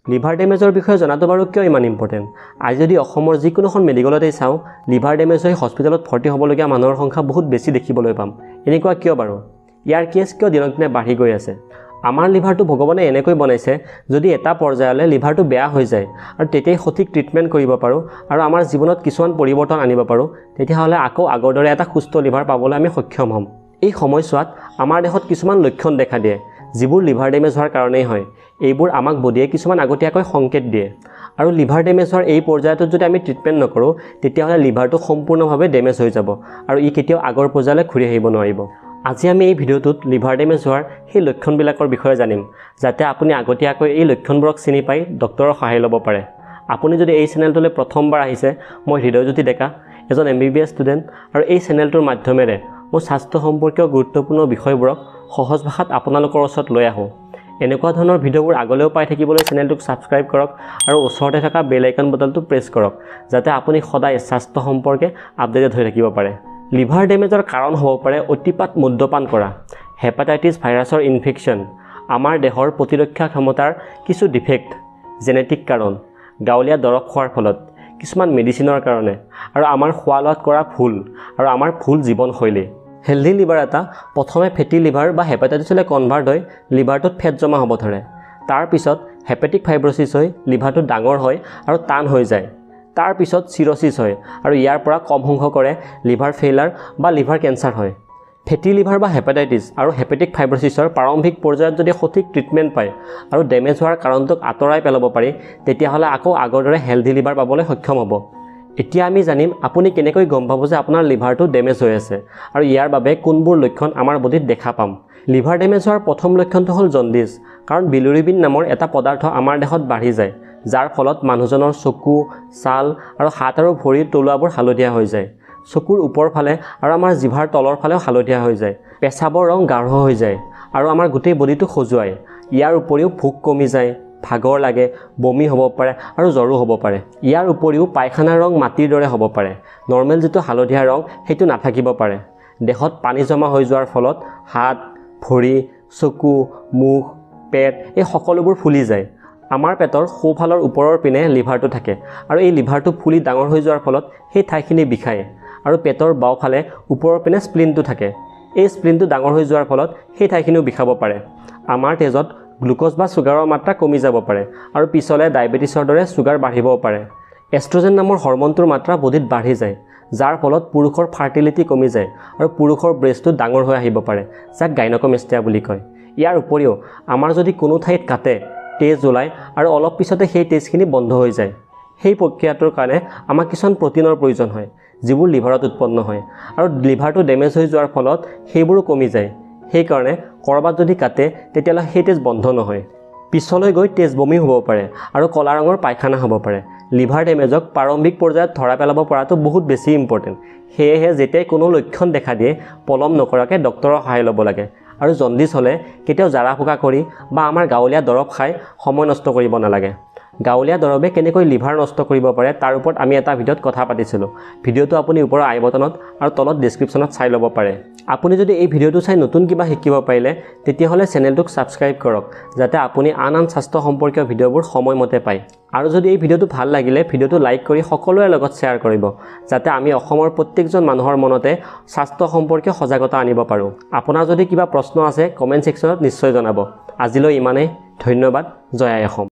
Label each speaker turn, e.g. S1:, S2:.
S1: Liver ডেমেজৰ বিষয়ে জনাটো বাৰু কিয় ইমান ইম্পৰ্টেণ্ট? আজি যদি অসমৰ যিকোনো এখন মেডিকেলতেই চাওঁ, লিভাৰ ডেমেজ হৈ হস্পিটেলত ভৰ্তি হ'বলগীয়া মানুহৰ সংখ্যা বহুত বেছি দেখিবলৈ পাম। এনেকুৱা কিয় বাৰু? ইয়াৰ কেছ কিয় দিনক দিনে বাঢ়ি গৈ আছে? আমাৰ লিভাৰটো ভগৱানে এনেকৈ বনাইছে, যদি এটা পৰ্যায়লৈ লিভাৰটো বেয়া হৈ যায় আৰু তেতিয়াই সঠিক ট্ৰিটমেণ্ট কৰিব পাৰোঁ আৰু আমাৰ জীৱনত কিছুমান পৰিৱৰ্তন আনিব পাৰোঁ, তেতিয়াহ'লে আকৌ আগৰ দৰে এটা সুস্থ লিভাৰ পাবলৈ আমি সক্ষম হ'ম। এই সময়ছোৱাত আমাৰ দেহত কিছুমান লক্ষণ দেখা দিয়ে, যিবোৰ লিভাৰ ডেমেজ হোৱাৰ কাৰণেই হয়। এইবোৰ আমাক বডিয়ে কিছুমান আগতীয়াকৈ সংকেত দিয়ে। আৰু লিভাৰ ডেমেজ হোৱাৰ এই পৰ্যায়টোত যদি আমি ট্ৰিটমেণ্ট নকৰোঁ, তেতিয়াহ'লে লিভাৰটো সম্পূৰ্ণভাৱে ডেমেজ হৈ যাব আৰু ই কেতিয়াও আগৰ পৰ্যায়লৈ ঘূৰি আহিব নোৱাৰিব। আজি আমি এই ভিডিঅ'টোত লিভাৰ ডেমেজ হোৱাৰ সেই লক্ষণবিলাকৰ বিষয়ে জানিম, যাতে আপুনি আগতীয়াকৈ এই লক্ষণবোৰক চিনি পাই ডক্তৰৰ সহায় ল'ব পাৰে। আপুনি যদি এই চেনেলটোলৈ প্ৰথমবাৰ আহিছে, মই হৃদয়জ্যোতি ডেকা, এজন MBBS ষ্টুডেণ্ট, আৰু এই চেনেলটোৰ মাধ্যমেৰে মই স্বাস্থ্য সম্পৰ্কীয় গুৰুত্বপূৰ্ণ বিষয়বোৰক সহজ ভাষাত আপোনালোকৰ ওচৰত লৈ আহোঁ। এনেকুৱা ধৰণৰ ভিডিঅ'বোৰ আগলৈও পাই থাকিবলৈ চেনেলটোক ছাবস্ক্ৰাইব কৰক আৰু ওচৰতে থকা বেল আইকন বটনটো প্ৰেছ কৰক, যাতে আপুনি সদায় স্বাস্থ্য সম্পৰ্কে আপডেটেড হৈ থাকিব পাৰে। লিভাৰ ডেমেজৰ কাৰণ হ'ব পাৰে অতিপাত মদ্যপান কৰা, হেপাটাইটিছ ভাইৰাছৰ ইনফেকশ্যন, আমাৰ দেহৰ প্ৰতিৰক্ষা ক্ষমতাৰ কিছু ডিফেক্ট, জেনেটিক কাৰণ, গাঁৱলীয়া দৰৱ খোৱাৰ ফলত, কিছুমান মেডিচিনৰ কাৰণে, আৰু আমাৰ খোৱা লোৱাত কৰা ভুল আৰু আমাৰ ভুল জীৱনশৈলী। হেল্ডি লিভাৰ এটা প্ৰথমে ফেটি লিভাৰ বা হেপাটাইটিছলৈ কনভাৰ্ট হৈ লিভাৰটোত ফেট জমা হ'ব ধৰে। তাৰ পিছত হেপেটিক ফাইব্ৰচিছ হৈ লিভাৰটো ডাঙৰ হয় আৰু টান হৈ যায়। তাৰ পিছত চিৰচিছ হয় আৰু ইয়াৰ পৰা কম সংখ্য কৰে লিভাৰ ফেইলাৰ বা লিভাৰ কেঞ্চাৰ হয়। ফেটি লিভাৰ বা হেপাটাইটিছ আৰু হেপেটিক ফাইব্ৰচিছৰ প্ৰাৰম্ভিক পৰ্যায়ত যদি সঠিক ট্ৰিটমেণ্ট পায় আৰু ডেমেজ হোৱাৰ কাৰণটোক আঁতৰাই পেলাব পাৰি, তেতিয়াহ'লে আকৌ আগৰ দৰে হেল্ডি লিভাৰ পাবলৈ সক্ষম হ'ব। এতিয়া আমি জানিম আপুনি কেনেকৈ গম পাব যে আপোনাৰ লিভাৰটো ডেমেজ হৈ আছে আৰু ইয়াৰ বাবে কোনবোৰ লক্ষণ আমাৰ বডিত দেখা পাম। লিভাৰ ডেমেজ হোৱাৰ প্ৰথম লক্ষণটো হ'ল জণ্ডিছ, কাৰণ বিলুৰিবিন নামৰ এটা পদাৰ্থ আমাৰ দেহত বাঢ়ি যায়, যাৰ ফলত মানুহজনৰ চকু, ছাল আৰু হাত আৰু ভৰিৰ তলুৱাবোৰ হালধীয়া হৈ যায়। চকুৰ ওপৰ ফালে আৰু আমাৰ জিভাৰ তলৰ ফালেও হালধীয়া হৈ যায়। পেচাবৰ ৰং গাঢ় হৈ যায় আৰু আমাৰ গোটেই বডিটো খজুৱায়। ইয়াৰ উপৰিও ভোক কমি যায়, ভাগৰ লাগে, বমি হ'ব পাৰে আৰু জ্বৰো হ'ব পাৰে। ইয়াৰ উপৰিও পায়খানাৰ ৰং মাটিৰ দৰে হ'ব পাৰে। নৰ্মেল যিটো হালধীয়া ৰং সেইটো নাথাকিব পাৰে। দেহত পানী জমা হৈ যোৱাৰ ফলত হাত, ভৰি, চকু, মুখ, পেট এই সকলোবোৰ ফুলি যায়। আমাৰ পেটৰ সোঁফালৰ ওপৰৰ পিনে লিভাৰটো থাকে আৰু এই লিভাৰটো ফুলি ডাঙৰ হৈ যোৱাৰ ফলত সেই ঠাইখিনি বিষায়। আৰু পেটৰ বাওঁফালে ওপৰৰ পিনে স্প্লিনটো থাকে। এই স্প্লিনটো ডাঙৰ হৈ যোৱাৰ ফলত সেই ঠাইখিনিও বিষাব পাৰে। আমাৰ তেজত গ্লুক'জ বা চুগাৰৰ মাত্ৰা কমি যাব পাৰে আৰু পিছলৈ ডায়েবেটিছৰ দৰে চুগাৰ বাঢ়িবও পাৰে। এষ্ট্ৰজেন নামৰ হৰম'নটোৰ মাত্ৰা বডিত বাঢ়ি যায়, যাৰ ফলত পুৰুষৰ ফাৰ্টিলিটি কমি যায় আৰু পুৰুষৰ ব্ৰেষ্টটো ডাঙৰ হৈ আহিব পাৰে, যাক গাইনকমেষ্টিয়া বুলি কয়। ইয়াৰ উপৰিও আমাৰ যদি কোনো ঠাইত কাটে, তেজ ওলায় আৰু অলপ পিছতে সেই তেজখিনি বন্ধ হৈ যায়। সেই প্ৰক্ৰিয়াটোৰ কাৰণে আমাক কিছুমান প্ৰটিনৰ প্ৰয়োজন হয়, যিবোৰ লিভাৰত উৎপন্ন হয়, আৰু লিভাৰটো ডেমেজ হৈ যোৱাৰ ফলত সেইবোৰো কমি যায়। সেইকাৰণে ক'ৰবাত যদি কাটে, তেতিয়াহ'লে সেই তেজ বন্ধ নহয়। পিছলৈ গৈ তেজ বমি হ'ব পাৰে আৰু ক'লা ৰঙৰ পায়খানা হ'ব পাৰে। লিভাৰ ডেমেজক প্ৰাৰম্ভিক পৰ্যায়ত ধৰা পেলাব পৰাটো বহুত বেছি ইম্পৰ্টেণ্ট। সেয়েহে যেতিয়াই কোনো লক্ষণ দেখা দিয়ে, পলম নকৰাকৈ ডক্তৰৰ সহায় ল'ব লাগে। আৰু জণ্ডিছ হ'লে কেতিয়াও জাৰা ফুকা কৰি বা আমাৰ গাঁৱলীয়া দৰৱ খাই সময় নষ্ট কৰিব নালাগে। গাঁৱলীয়া দৰৱে কেনেকৈ লিভাৰ নষ্ট কৰিব পাৰে তাৰ ওপৰত আমি এটা ভিডিঅ'ত কথা পাতিছিলোঁ। ভিডিঅ'টো আপুনি ওপৰৰ আই বটনত আৰু তলত ডেছক্ৰিপশ্যনত চাই ল'ব পাৰে। আপুনি যদি এই ভিডিঅ'টো চাই নতুন কিবা শিকিব পাৰিলে, তেতিয়াহ'লে চেনেলটোক ছাবস্ক্ৰাইব কৰক, যাতে আপুনি আন স্বাস্থ্য সম্পৰ্কীয় ভিডিঅ'বোৰ সময়মতে পায়। আৰু যদি এই ভিডিঅ'টো ভাল লাগিলে, ভিডিঅ'টো লাইক কৰি সকলোৰে লগত শ্বেয়াৰ কৰিব, যাতে আমি অসমৰ প্ৰত্যেকজন মানুহৰ মনতে স্বাস্থ্য সম্পৰ্কীয় সজাগতা আনিব পাৰোঁ। আপোনাৰ যদি কিবা প্ৰশ্ন আছে, কমেণ্ট ছেকশ্যনত নিশ্চয় জনাব। আজিলৈ ইমানেই। ধন্যবাদ। জয় আই অসম।